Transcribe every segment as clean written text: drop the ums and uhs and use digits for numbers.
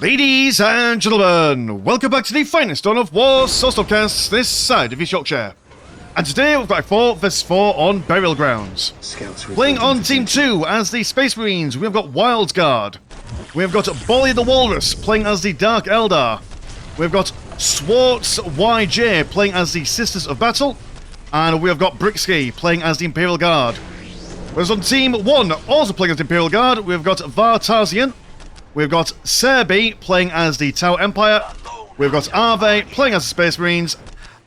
Ladies and gentlemen, welcome back to the finest on of War Soulstormcasts this side of East Yorkshire. And today we've got a 4 vs 4 on Burial Grounds. Playing on Team 2 as the Space Marines, we've got Wild Guard. We've got Bolly the Walrus playing as the Dark Eldar. We've got Swartz YJ playing as the Sisters of Battle. And we've got Brixky playing as the Imperial Guard. Whereas on Team 1, also playing as the Imperial Guard, we've got Vartarzian. We've got Serbi playing as the Tau Empire. We've got Arve playing as the Space Marines.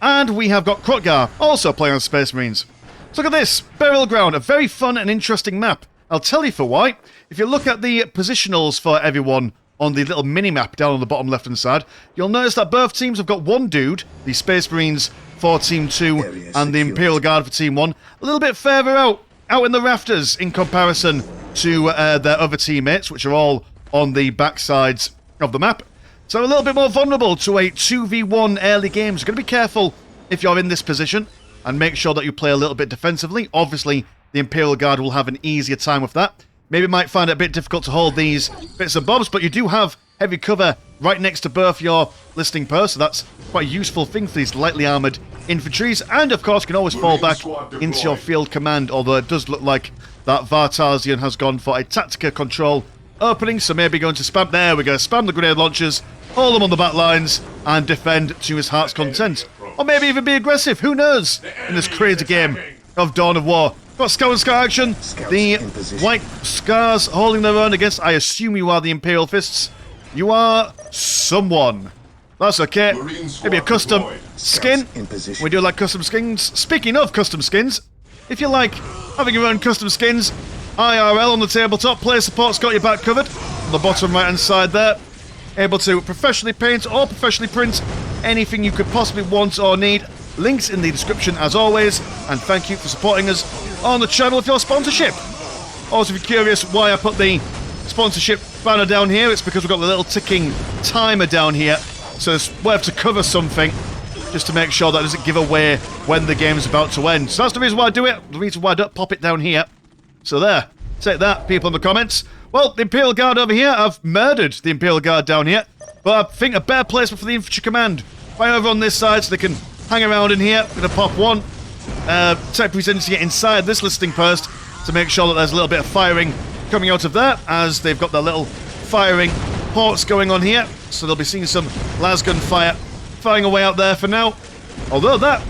And we have got Krotgar also playing as the Space Marines. So look at this, Burial Ground, a very fun and interesting map. I'll tell you for why. If you look at the positionals for everyone on the little mini-map down on the bottom left-hand side, you'll notice that both teams have got one dude, the Space Marines for Team 2 and the Imperial Guard for Team 1, a little bit further out in the rafters in comparison to their other teammates, which are all on the backsides of the map. So a little bit more vulnerable to a 2v1 early game. So you've got to be careful if you're in this position and make sure that you play a little bit defensively. Obviously, the Imperial Guard will have an easier time with that. Maybe might find it a bit difficult to hold these bits and bobs, but you do have heavy cover right next to both your listing posts, so that's quite a useful thing for these lightly armoured infantries. And of course, you can always fall back into your field command, although it does look like that Vartarzian has gone for a tactical control opening, so maybe going to spam. There we go, spam the grenade launchers, hold them on the back lines, and defend to his heart's content. Or maybe even be aggressive, who knows, in this crazy game of Dawn of War. Got Scout and Scar action, the White Scars holding their own against, I assume you are the Imperial Fists. You are someone. That's okay, maybe a custom skin. We do like custom skins. Speaking of custom skins, if you like having your own custom skins, IRL on the tabletop, player support's got your back covered. On the bottom right hand side there, able to professionally paint or professionally print anything you could possibly want or need. Links in the description as always, and thank you for supporting us on the channel with your sponsorship. Also, if you're curious why I put the sponsorship banner down here, it's because we've got the little ticking timer down here, so we have to cover something just to make sure that doesn't give away when the game's about to end. So that's the reason why I do it, the reason why I don't pop it down here. So there, take that, people in the comments. Well, the Imperial Guard over here, I've murdered the Imperial Guard down here, but I think a better placement for the Infantry Command. Right over on this side so they can hang around in here. I'm going to pop one tech presenting it inside this listing post to make sure that there's a little bit of firing coming out of there, as they've got their little firing ports going on here. So they'll be seeing some lasgun fire firing away out there for now. Although that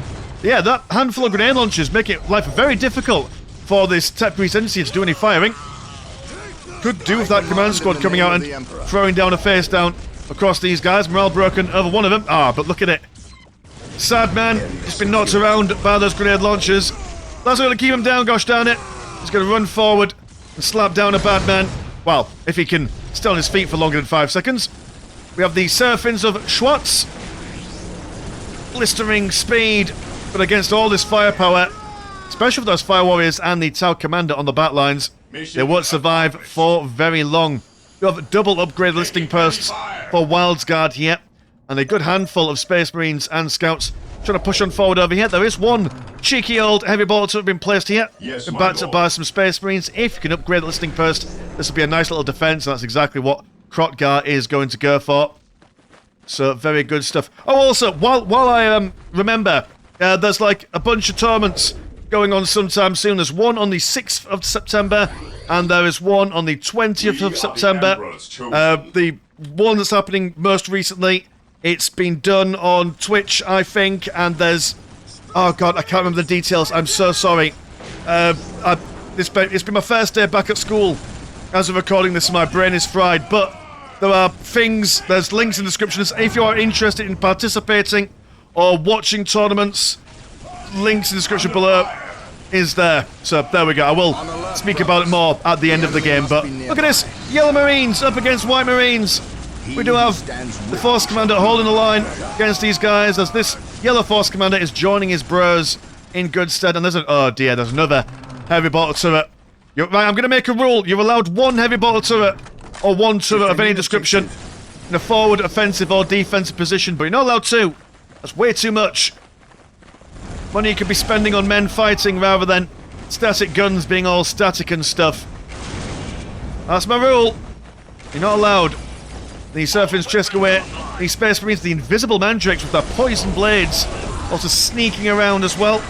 handful of grenade launchers make it life very difficult for this tech presenting to do any firing. Could do with that command squad coming out and throwing down a face down across these guys. Morale broken over one of them. But look at it. Sad man, just been knocked around by those grenade launchers. That's going to keep him down, gosh darn it. He's going to run forward and slap down a bad man. Well, if he can stay on his feet for longer than 5 seconds. We have the Seraphins of Schwartz. Blistering speed, but against all this firepower, especially with those Fire Warriors and the Tau Commander on the back lines, they won't survive for very long. You have double upgrade listing posts for Wild Guard here, and a good handful of Space Marines and Scouts trying to push on forward over here. There is one cheeky old heavy bolter to have been placed here. Been backed up by some Space Marines. If you can upgrade the listing post, this will be a nice little defense, and that's exactly what Krotgar is going to go for. So, very good stuff. Oh, also, while I remember, there's like a bunch of tournaments going on sometime soon. There's one on the 6th of September, and there is one on the 20th of September. The one that's happening most recently, it's been done on Twitch, I think, and there's... Oh, God, I can't remember the details. I'm so sorry. It's been my first day back at school. As of recording this, my brain is fried, but there are things, there's links in the descriptions. If you are interested in participating or watching tournaments, links in the description below is there. So there we go. I will speak about it more at the end of the game, but look at this. Yellow Marines up against White Marines. We do have the Force Commander holding the line against these guys, as this Yellow Force Commander is joining his bros in good stead. And there's oh dear, there's another heavy bolter turret. Right, I'm going to make a rule. You're allowed one heavy bolter turret or one turret of any description in a forward, offensive or defensive position, but you're not allowed two. That's way too much. Money you could be spending on men fighting rather than static guns being all static and stuff. That's my rule. You're not allowed. The Seraphims chasing away the Space Marines, the Invisible Mandrakes with their poison blades, also sneaking around as well.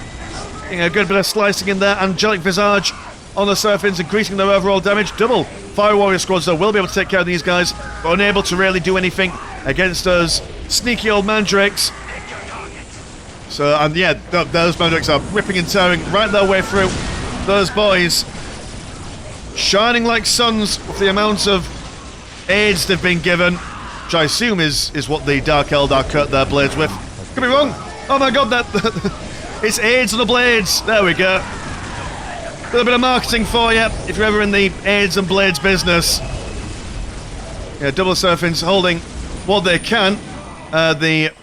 Getting a good bit of slicing in there. Angelic Visage on the Seraphims, increasing their overall damage. Double Fire Warrior squads, though, will be able to take care of these guys, but unable to really do anything against those sneaky old Mandrakes. So, and yeah, those Mandrakes are ripping and tearing right their way through. Those boys shining like suns with the amount of aids they've been given, which I assume is what the Dark Eldar cut their blades with. Could be wrong. Oh my god, it's aids on the blades. There we go. A little bit of marketing for you if you're ever in the aids and blades business. Yeah, double Seraphims holding what they can. The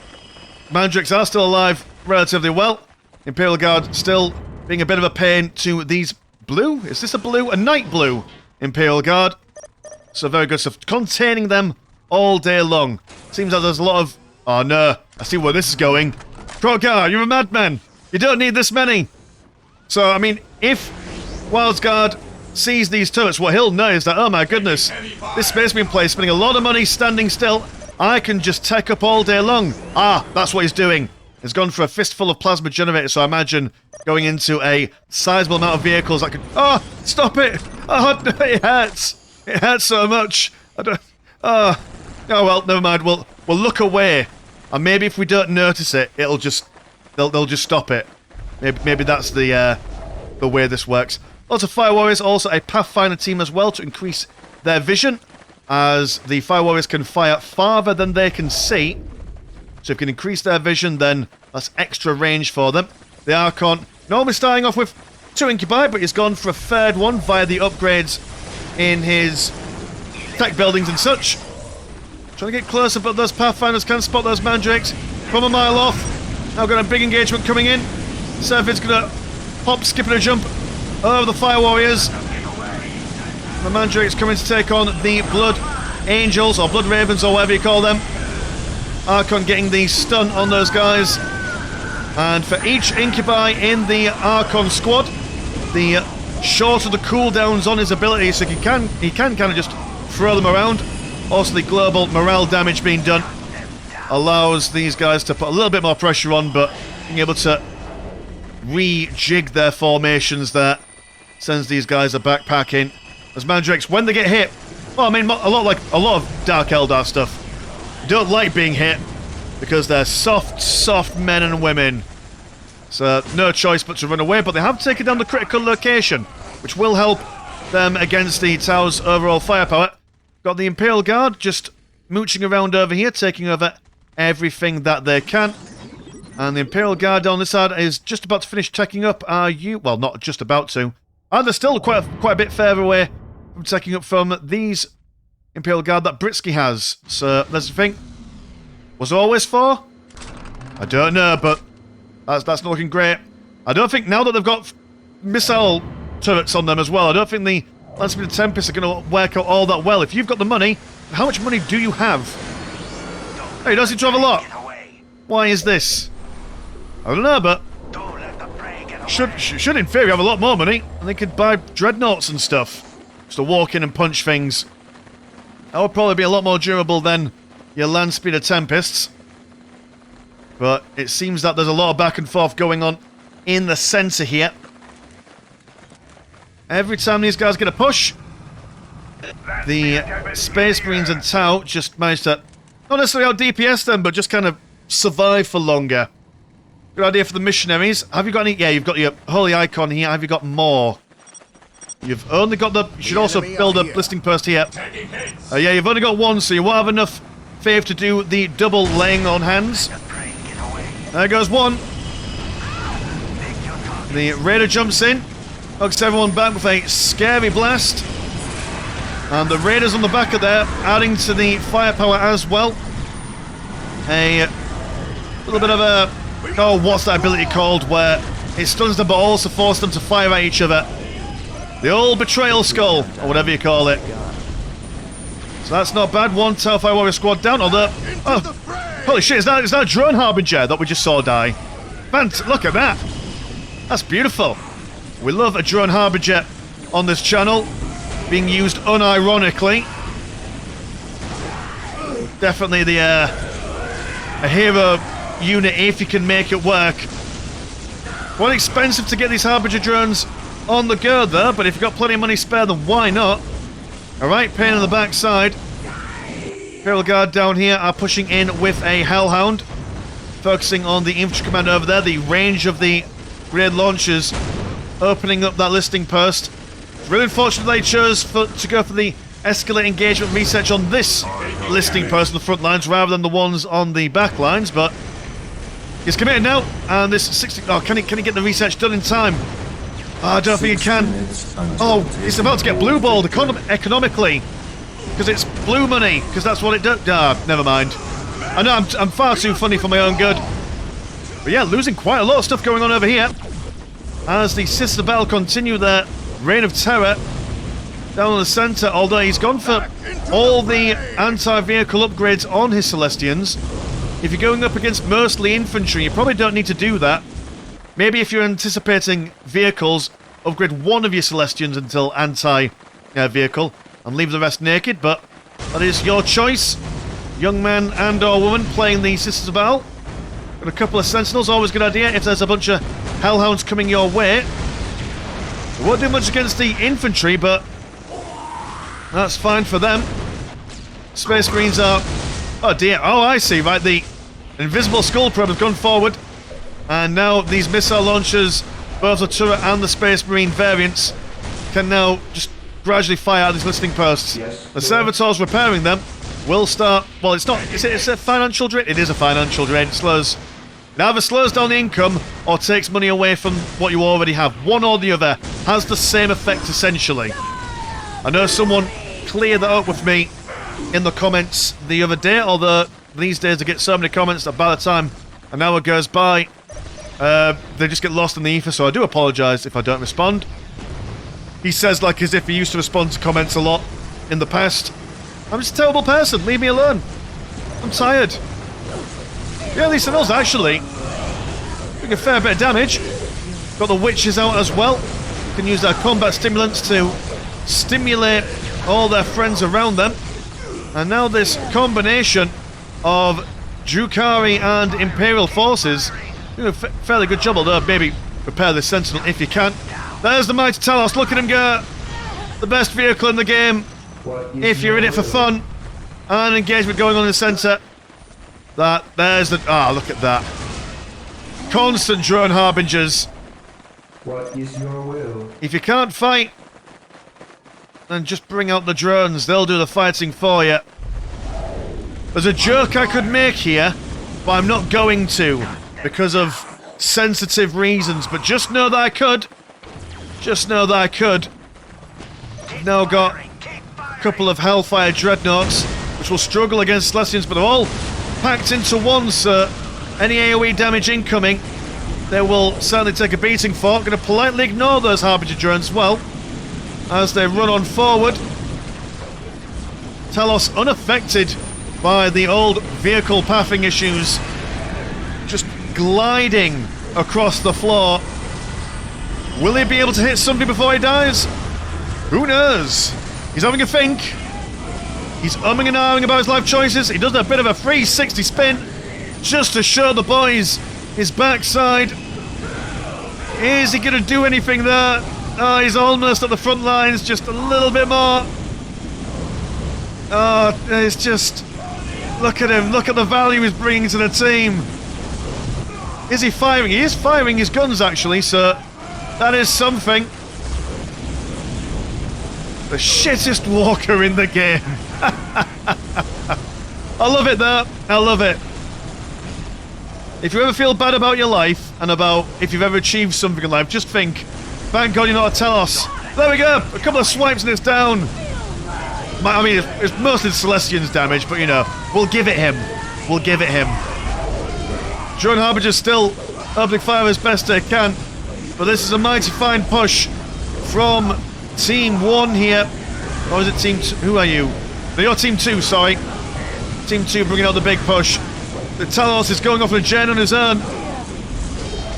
Mandrakes are still alive relatively well. Imperial Guard still being a bit of a pain to these blue. Is this a blue? A night blue Imperial Guard. So very good stuff. Containing them all day long. Seems like there's a lot of... Oh no, I see where this is going. Krogar, you're a madman. You don't need this many. So, I mean, if Wildsguard sees these turrets, what he'll know is that, oh my goodness, this Space Marine player is spending a lot of money standing still. I can just tech up all day long. Ah, that's what he's doing. He's gone for a fistful of plasma generators, so I imagine going into a sizable amount of vehicles that could... Oh, stop it! Oh, it hurts. It hurts so much. I don't... Oh well, never mind. We'll look away. And maybe if we don't notice it, it'll just... They'll just stop it. Maybe that's the way this works. Lots of Fire Warriors, also a Pathfinder team as well to increase their vision, as the Fire Warriors can fire farther than they can see. So if we can increase their vision, then that's extra range for them. The Archon, normally starting off with 2 Incubi, but he's gone for a 3rd one via the upgrades in his tech buildings and such. Trying to get closer, but those Pathfinders can spot those Mandrakes from a mile off. Now got a big engagement coming in. Seraphims gonna hop, skip and a jump over the Fire Warriors. The Mandrakes coming to take on the Blood Angels, or Blood Ravens, or whatever you call them. Archon getting the stun on those guys. And for each Incubi in the Archon squad, the shorter the cooldowns on his ability, so he can kind of just throw them around. Also the global morale damage being done allows these guys to put a little bit more pressure on, but being able to rejig their formations there sends these guys a backpacking. As Mandrakes, when they get hit, well, I mean, a lot of Dark Eldar stuff don't like being hit because they're soft men and women. So no choice but to run away, but they have taken down the critical location, which will help them against the tower's overall firepower. Got the Imperial Guard just mooching around over here, taking over everything that they can. And the Imperial Guard on this side is just about to finish teching up. Are you? Well, not just about to. And they're still quite a bit further away from teching up from these Imperial Guard that Britsky has. So that's the thing. Was there always 4? I don't know, but that's not looking great. I don't think now that they've got missile turrets on them as well, I don't think the Landspeeder Tempests are going to work out all that well. If you've got the money, how much money do you have? Hey, does he have a lot? Why is this? I don't know, but should in theory have a lot more money, and they could buy dreadnoughts and stuff just to walk in and punch things. That would probably be a lot more durable than your Landspeeder Tempests. But it seems that there's a lot of back and forth going on in the centre here. Every time these guys get a push, the Space Marines and Tau just manage to not necessarily out DPS them, but just kind of survive for longer. Good idea for the missionaries. Have you got any? Yeah, you've got your holy icon here. Have you got more? You've only got the... You should also build a listing post here. Yeah, you've only got 1, so you won't have enough faith to do the double laying on hands. There goes 1. The Raider jumps in, knocks everyone back with a scary blast. And the Raiders on the back of there, adding to the firepower as well. A little bit of a... Oh, what's that ability called? Where it stuns them but also forces them to fire at each other. The old Betrayal Skull, or whatever you call it. So that's not bad. 1 Tau Fire Warrior squad down, although... Oh, holy shit, is that a drone harbinger that we just saw die? Man, look at that. That's beautiful. We love a drone harbinger on this channel, being used unironically. definitely the a hero unit if you can make it work. Quite expensive to get these Harbinger drones on the go though, but if you've got plenty of money spare, then why not? Alright, pain in the backside. Imperial Guard down here are pushing in with a Hellhound, focusing on the infantry commander over there. The range of the grenade launchers opening up that listing post. Really unfortunate they chose to go for the escalate engagement research on this listing post on the front lines rather than the ones on the back lines, but he's committed now, and this 60... Oh, can he get the research done in time? Oh, I don't think he can. Oh, he's about to get blue-balled economically, because it's blue money, because that's what it does. Ah, never mind. I know I'm far too funny for my own good. But yeah, losing quite a lot of stuff going on over here, as the Sisters of Battle continue their reign of terror down in the centre, although he's gone for all the anti-vehicle upgrades on his Celestians. If you're going up against mostly infantry, you probably don't need to do that. Maybe if you're anticipating vehicles, upgrade one of your Celestians until anti-vehicle and leave the rest naked, but that is your choice. Young man and or woman playing the Sisters of Battle. Got a couple of Sentinels, always a good idea if there's a bunch of Hellhounds coming your way. It won't do much against the infantry, but that's fine for them. Space Marines are... Oh dear, oh I see, right, the invisible skull probe has gone forward, and now these missile launchers, both the turret and the Space Marine variants, can now just gradually fire out these listing posts. The servitors repairing them will start... Well, it's not... It's a financial drain? It is a financial drain. It slows... It either slows down the income or takes money away from what you already have. One or the other has the same effect, essentially. I know someone cleared that up with me in the comments the other day, although these days I get so many comments that by the time an hour goes by, they just get lost in the ether, so I do apologise if I don't respond. He says like as if he used to respond to comments a lot in the past. I'm just a terrible person, leave me alone. I'm tired. Yeah, these Sentinels actually doing a fair bit of damage. Got the witches out as well. Can use their combat stimulants to stimulate all their friends around them. And now this combination of Drukhari and Imperial forces doing a fairly good job, although maybe repair this Sentinel if you can. There's the mighty Talos, look at him go! The best vehicle in the game, if you're in it for fun. And engagement going on in the centre. There's the... Ah, look at that. Constant drone harbingers. What is your will? If you can't fight, then just bring out the drones, they'll do the fighting for you. There's a joke I could make here, but I'm not going to, because of sensitive reasons, but just know that I could. Just know that I could. I've now got a couple of Hellfire Dreadnoughts, which will struggle against Celestians, but they're all packed into one, so any AoE damage incoming, they will certainly take a beating for. I'm going to politely ignore those Harbinger drones as well, as they run on forward. Talos unaffected by the old vehicle pathing issues, just gliding across the floor. Will he be able to hit somebody before he dies? Who knows? He's having a think. He's umming and ahhing about his life choices. He does a bit of a 360 spin just to show the boys his backside. Is he going to do anything there? Oh, he's almost at the front lines, just a little bit more. Oh, it's just... Look at him, look at the value he's bringing to the team. Is he firing? He is firing his guns, actually, so that is something. The shittest walker in the game. I love it, though. I love it. If you ever feel bad about your life, and about if you've ever achieved something in life, just think, thank God you're not a Talos. There we go, a couple of swipes and it's down. I mean, it's mostly Celestian's damage, but you know, we'll give it him. We'll give it him. Drone Harbinger's still opening fire as best they can, but this is a mighty fine push from Team 1 here. Or is it Team 2? Who are you? No, you're Team 2, sorry. Team 2 bringing out the big push. The Talos is going off a gen on his own,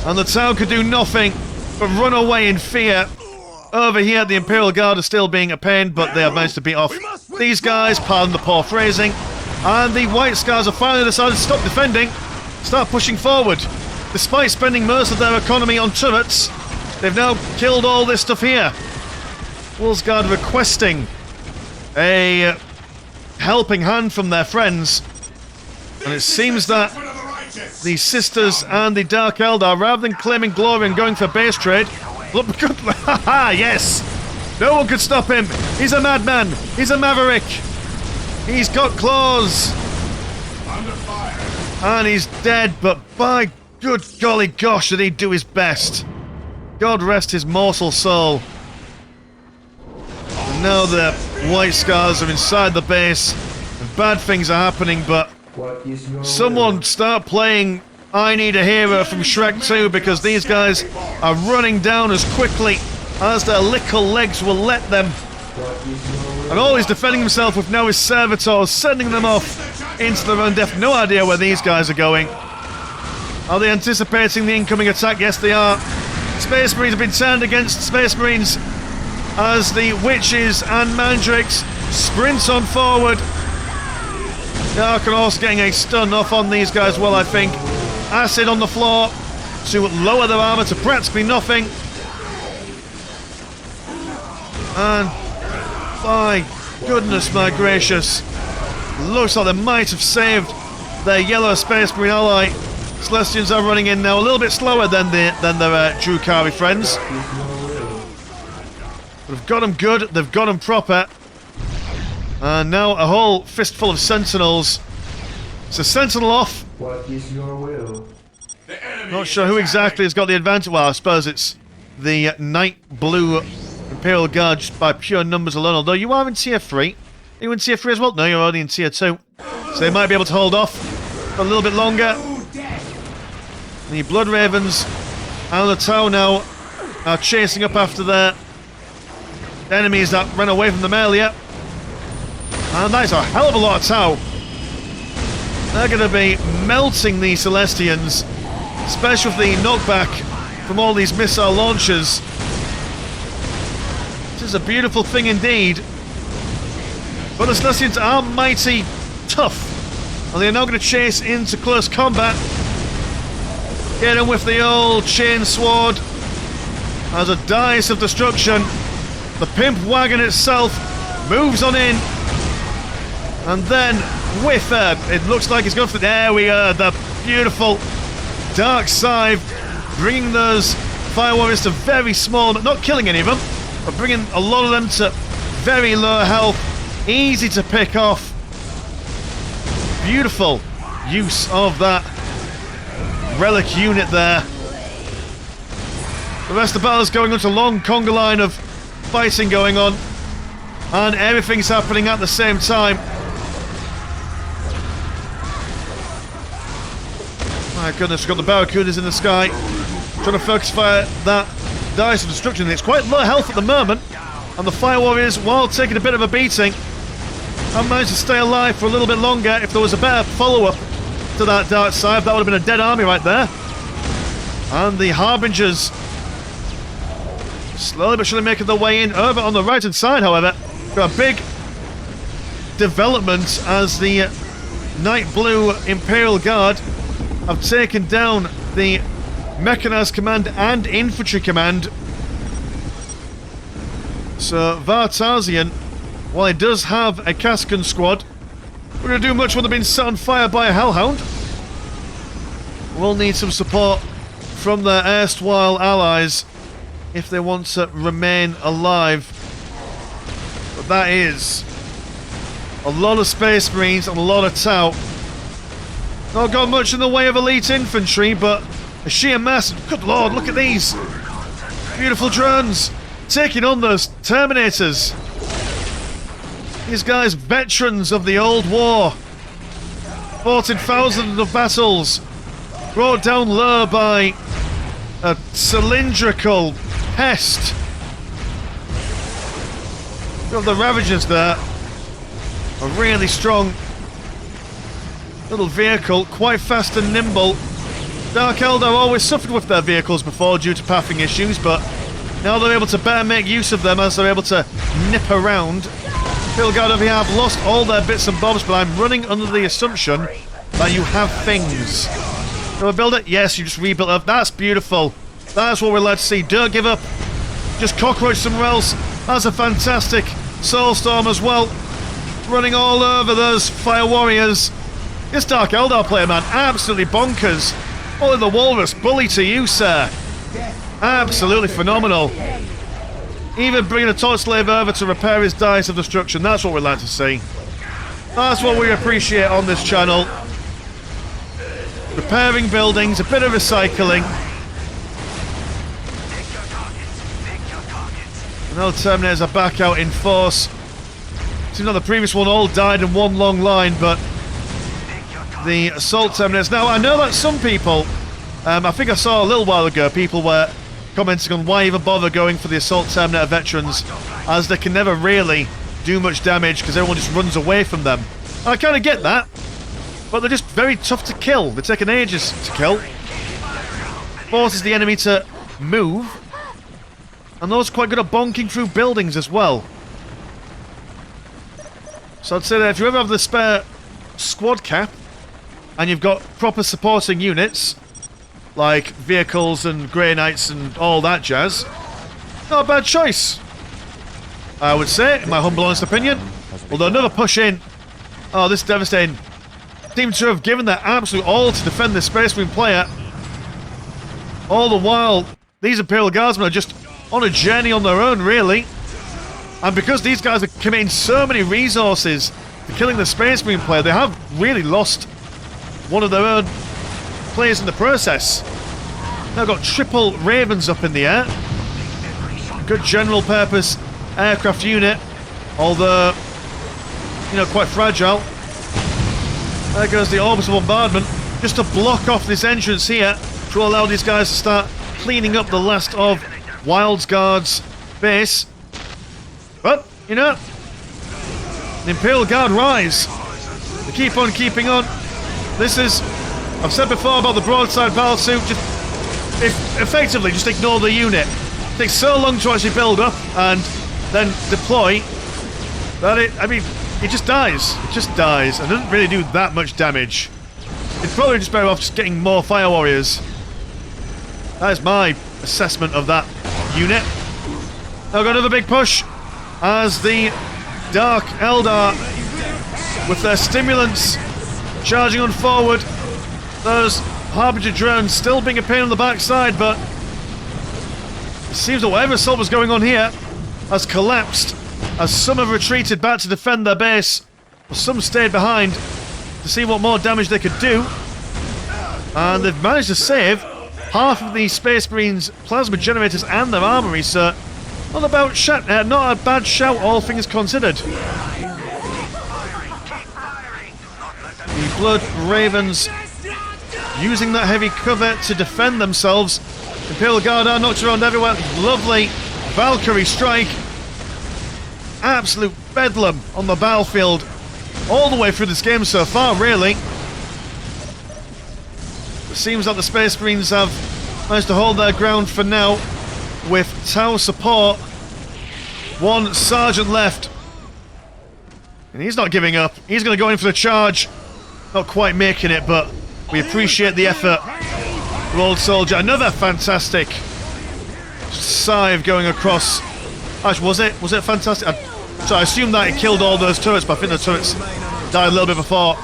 and the town could do nothing but run away in fear. Over here, the Imperial Guard are still being a pain, but they have managed to beat off these guys, pardon the poor phrasing. And the White Scars have finally decided to stop defending, start pushing forward. Despite spending most of their economy on turrets, they've now killed all this stuff here. Wolfsguard requesting a helping hand from their friends. And it seems that the Sisters and the Dark Eldar, rather than claiming glory and going for base trade, look, haha, yes! No one could stop him! He's a madman! He's a maverick! He's got claws! Under fire. And he's dead, but by good golly gosh did he do his best. God rest his mortal soul. And now the White Scars are inside the base, and bad things are happening, but What is your someone will? start playing I Need a Hero from Shrek 2, because these guys are running down as quickly as their little legs will let them. What is your will? And all he's defending himself with now is servitors, sending them off into their own death. No idea where these guys are going. Are they anticipating the incoming attack? Yes, they are. Space Marines have been turned against Space Marines as the Witches and Mandrakes sprint on forward. Dark and also getting a stun off on these guys well, I think. Acid on the floor to lower their armour to practically nothing. And by goodness my gracious, looks like they might have saved their yellow Space Marine ally. Celestians are running in now a little bit slower than their Drukari friends. But they've got them good, they've got them proper. And now a whole fistful of Sentinels. So Sentinel off. What is your will? The enemy Not sure who exactly has got the advantage. Well, I suppose it's the Night Blue Imperial Guard just by pure numbers alone. Although you are in tier 3. Are you in tier 3 as well? No, you're already in tier 2. So they might be able to hold off for a little bit longer. The Blood Ravens and the Tau now are chasing up after their enemies that ran away from them earlier. And that is a hell of a lot of Tau. They're going to be melting the Celestians, especially with the knockback from all these missile launchers. This is a beautiful thing indeed. But the Celestians are mighty tough, and they're now going to chase into close combat. Get in with the old chain sword as a dice of destruction. The Pimp Wagon itself moves on in, and then with it looks like it's going for. There we are, the beautiful Dark Scythe, bringing those Fire Warriors to very small, not killing any of them, but bringing a lot of them to very low health, easy to pick off. Beautiful use of that relic unit there. The rest of the battle is going on to a long conga line of fighting going on, and everything's happening at the same time. My goodness, we've got the Barracudas in the sky, trying to focus fire that dice of destruction. It's quite low health at the moment, and the Fire Warriors, while taking a bit of a beating, have managed to stay alive for a little bit longer. If there was a better follow-up to that Dark Side, that would have been a dead army right there. And the Harbingers slowly but surely making their way in. Over on the right-hand side, however, got a big development as the Night Blue Imperial Guard have taken down the Mechanized Command and Infantry Command. So Vartazian, while he does have a Kaskan squad, we're going to do much when they've been set on fire by a Hellhound. We'll need some support from their erstwhile allies if they want to remain alive. But that is a lot of Space Marines and a lot of Tau. Not got much in the way of elite infantry, but a sheer mass. Good lord, look at these beautiful drones taking on those Terminators. These guys, veterans of the old war, fought in thousands of battles, brought down low by a cylindrical pest. Got the Ravagers there, a really strong little vehicle, quite fast and nimble. Dark Eldar always suffered with their vehicles before due to pathing issues, but now they're able to better make use of them as they're able to nip around. Imperial Guard over here have lost all their bits and bobs, but I'm running under the assumption that you have things. Do I build it? Yes, you just rebuilt it. That's beautiful. That's what we're allowed to see. Don't give up. Just cockroach somewhere else. That's a fantastic soulstorm as well. Running all over those fire warriors. This Dark Eldar player, man, absolutely bonkers. Oh, the walrus, bully to you, sir. Absolutely phenomenal. Even bringing a torch slave over to repair his dice of destruction. That's what we'd like to see. That's what we appreciate on this channel. Repairing buildings, a bit of recycling. And all Terminators are back out in force. Seems like the previous one all died in one long line, but the Assault Terminators. Now, I know that some people, I think I saw a little while ago, people were commenting on why even bother going for the Assault Terminator veterans, as they can never really do much damage because everyone just runs away from them. I kind of get that, but they're just very tough to kill. They're taking ages to kill. Forces the enemy to move, and those are quite good at bonking through buildings as well. So I'd say that if you ever have the spare squad cap, and you've got proper supporting units, like vehicles and Grey Knights and all that jazz, not a bad choice, I would say, in my humble honest opinion. Although another push in. Oh, this is devastating. Seem to have given their absolute all to defend this Space Marine player. All the while, these Imperial Guardsmen are just on a journey on their own, really. And because these guys are committing so many resources to killing the Space Marine player, they have really lost one of their own players in the process. Now got triple Ravens up in the air. Good general purpose aircraft unit, although, you know, quite fragile. There goes the orbital bombardment, just to block off this entrance here, to allow these guys to start cleaning up the last of Wild's Guard's base. But, you know, the Imperial Guard rise. They keep on keeping on. This is, I've said before about the broadside battlesuit, effectively just ignore the unit. It takes so long to actually build up and then deploy that it just dies. It just dies and doesn't really do that much damage. It's probably just better off just getting more fire warriors. That is my assessment of that unit. Now got another big push as the Dark Eldar, with their stimulants, charging on forward. Those Harbinger drones still being a pain on the backside, but it seems that whatever assault was going on here has collapsed, as some have retreated back to defend their base, or some stayed behind to see what more damage they could do. And they've managed to save half of the Space Marines' plasma generators and their armory, so not a bad shout, all things considered. The Blood Ravens using that heavy cover to defend themselves. Imperial Guard are knocked around everywhere. Lovely Valkyrie strike. Absolute bedlam on the battlefield all the way through this game so far, really. It seems like the Space Marines have managed to hold their ground for now, with Tau support. One sergeant left. And he's not giving up. He's going to go in for the charge. Not quite making it, but we appreciate the effort. Old soldier. Another fantastic scythe going across. Actually, was it fantastic? So I assume that it killed all those turrets, but I think the turrets died a little bit before.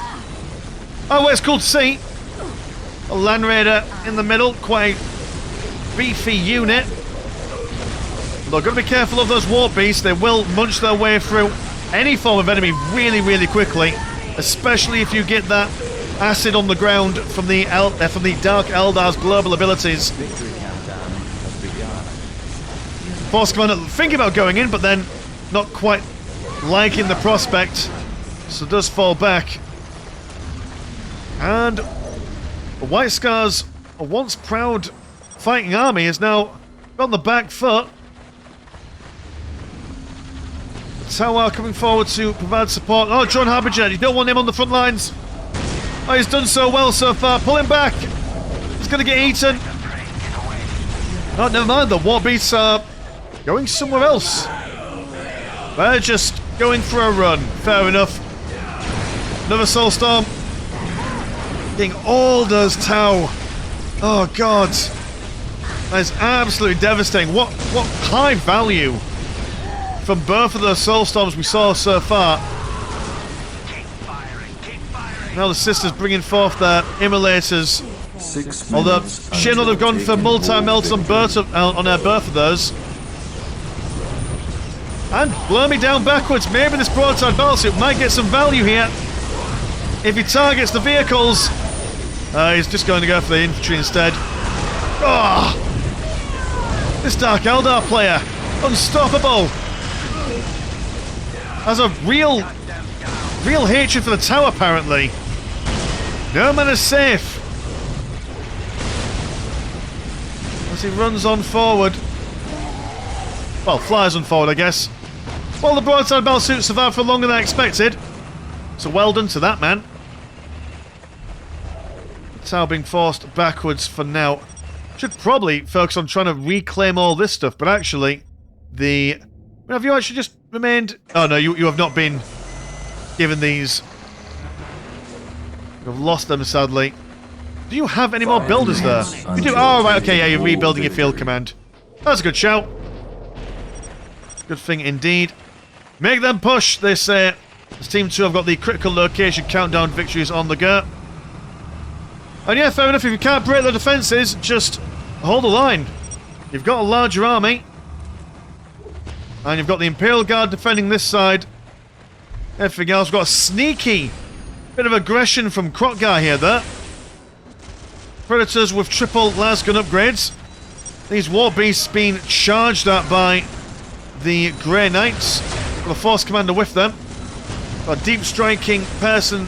Oh, well, it's cool to see. A Land Raider in the middle. Quite a beefy unit. They're going to be careful of those warp beasts. They will munch their way through any form of enemy really, really quickly, especially if you get that acid on the ground from the Dark Eldar's global abilities. Force Commander thinking about going in, but then not quite liking the prospect, so does fall back. And the White Scars, a once proud fighting army, is now on the back foot. Tower coming forward to provide support. Oh, John Harbinger, you don't want him on the front lines. Oh, he's done so well so far. Pull him back. He's going to get eaten. Oh, never mind. The war beasts are going somewhere else. They're just going for a run. Fair enough. Another soulstorm. Getting all those Tau. Oh god. That is absolutely devastating. What high value from both of those soulstorms we saw so far. Now the sisters bringing forth their immolators. Although Shin would have gone for multi-melts on both of those. And blow me down backwards. Maybe this broadside battlesuit might get some value here. If he targets the vehicles. He's just going to go for the infantry instead. Oh! This Dark Eldar player. Unstoppable. Has a real hatred for the Tau, apparently. No man is safe. As he runs on forward. Well, flies on forward, I guess. Well, the broadside battlesuit survived for longer than I expected. So well done to that man. The Tau being forced backwards for now. Should probably focus on trying to reclaim all this stuff, but actually, have you actually just remained? Oh no, you have not been given these. You've lost them, sadly. Do you have any more builders there? You do. Oh, right, okay, yeah, you're rebuilding your field command. That's a good shout. Good thing indeed. Make them push, they say. As Team 2 have got the critical location countdown victories on the go. And yeah, fair enough, if you can't break the defences, just hold the line. You've got a larger army. And you've got the Imperial Guard defending this side. Everything else, we've got a sneaky bit of aggression from Krotgar here, though. Predators with triple lasgun upgrades. These war beasts being charged at by the Grey Knights. Got a force commander with them. Got a deep striking person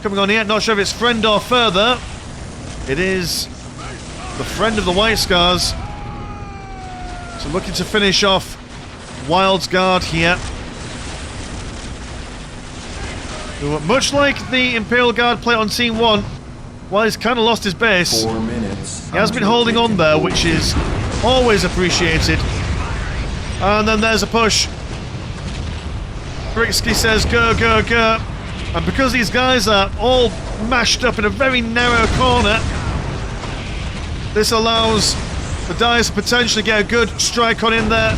coming on here. Not sure if it's friend or further. It is the friend of the White Scars. So looking to finish off Wild's Guard here. Who, much like the Imperial Guard play on Team 1, while he's kind of lost his base, 4 minutes. he has been holding on there, which is always appreciated. And then there's a push. Brixky says, go, go, go. And because these guys are all mashed up in a very narrow corner, this allows the Dyers to potentially get a good strike on in there.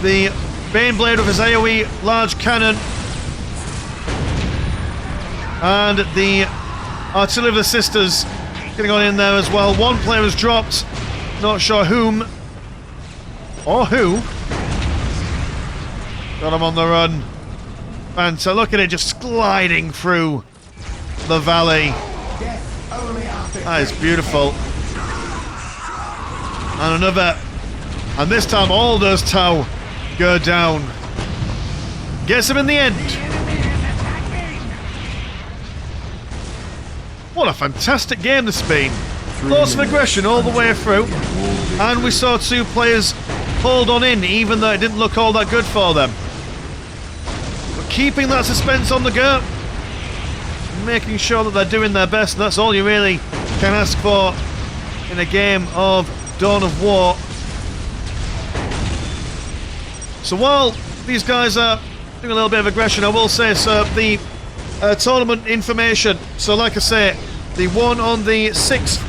The Baneblade with his AoE large cannon. And the Artillery of the Sisters getting on in there as well. One player has dropped. Not sure whom. Or who. Got him on the run. And so look at it just gliding through the valley. That is beautiful. And another. And this time all those Tau go down. Gets him in the end. What a fantastic game this has been. Lots of aggression all the way through. And we saw two players hold on in, even though it didn't look all that good for them. But keeping that suspense on the go. Making sure that they're doing their best. And that's all you really can ask for in a game of Dawn of War. So while these guys are doing a little bit of aggression, I will say, so the tournament information. So like I say, the one on the 6th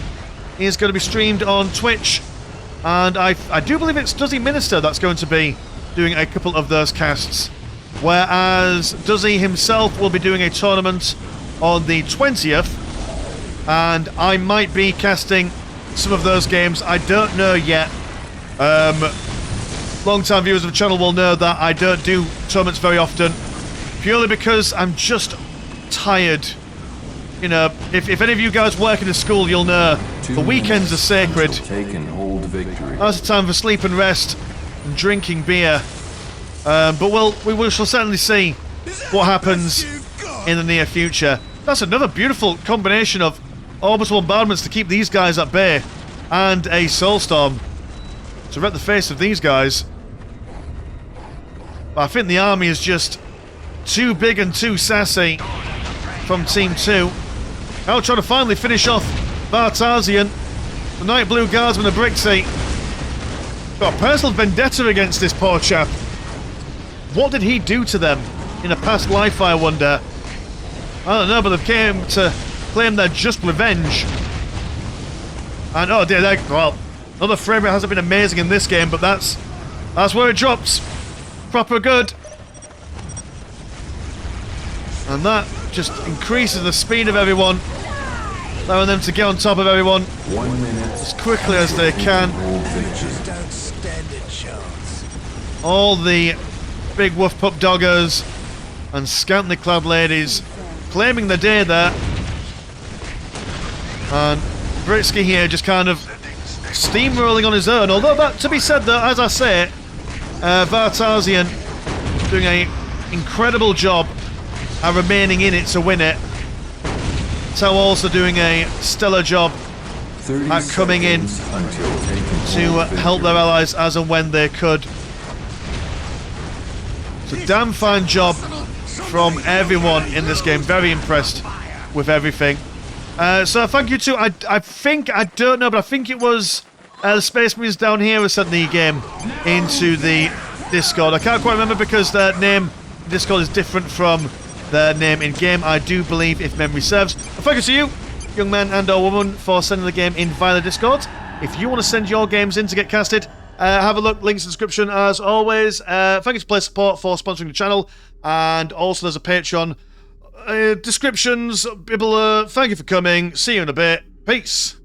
is going to be streamed on Twitch, and I do believe it's Duzzy Minister that's going to be doing a couple of those casts, whereas Duzzy himself will be doing a tournament on the 20th, and I might be casting some of those games. I don't know yet. Long-time viewers of the channel will know that I don't do tournaments very often, purely because I'm just tired. You know, if any of you guys work in a school, you'll know the weekends are sacred. Take and hold victory. That's the time for sleep and rest and drinking beer. But we shall certainly see what happens in the near future. That's another beautiful combination of orbital bombardments to keep these guys at bay, and a soulstorm to wreck the face of these guys. But I think the army is just too big and too sassy from Team 2. Now trying to finally finish off Bartazian. The Night Blue Guardsman of Brixie. Got a personal vendetta against this poor chap. What did he do to them? in a past life, I wonder. I don't know, but they've came to claim their just revenge. And oh dear, well, another frame rate hasn't been amazing in this game, but that's where it drops. Proper good. And that just increases the speed of everyone, allowing them to get on top of everyone 1 minute. as quickly as they can. Don't stand a chance. All the big woof pup doggers and scantily clad ladies claiming the day there. And Britsky here just kind of steamrolling on his own. Although that, to be said though, as I say, Vartazian doing an incredible job at remaining in it to win it. Tau also doing a stellar job at coming in to help their allies as and when they could. It's a damn fine job from everyone in this game. Very impressed with everything. So thank you to, I don't know, but I think it was the Space Marines down here who sent the game into the Discord. I can't quite remember because their name in Discord is different from their name in game, I do believe, if memory serves. And thank you to you, young man and or woman, for sending the game in via the Discord. If you want to send your games in to get casted, have a look, links in the description as always. Thank you to Play Support for sponsoring the channel, and also there's a Patreon. Descriptions, Bibble, thank you for coming, see you in a bit, peace.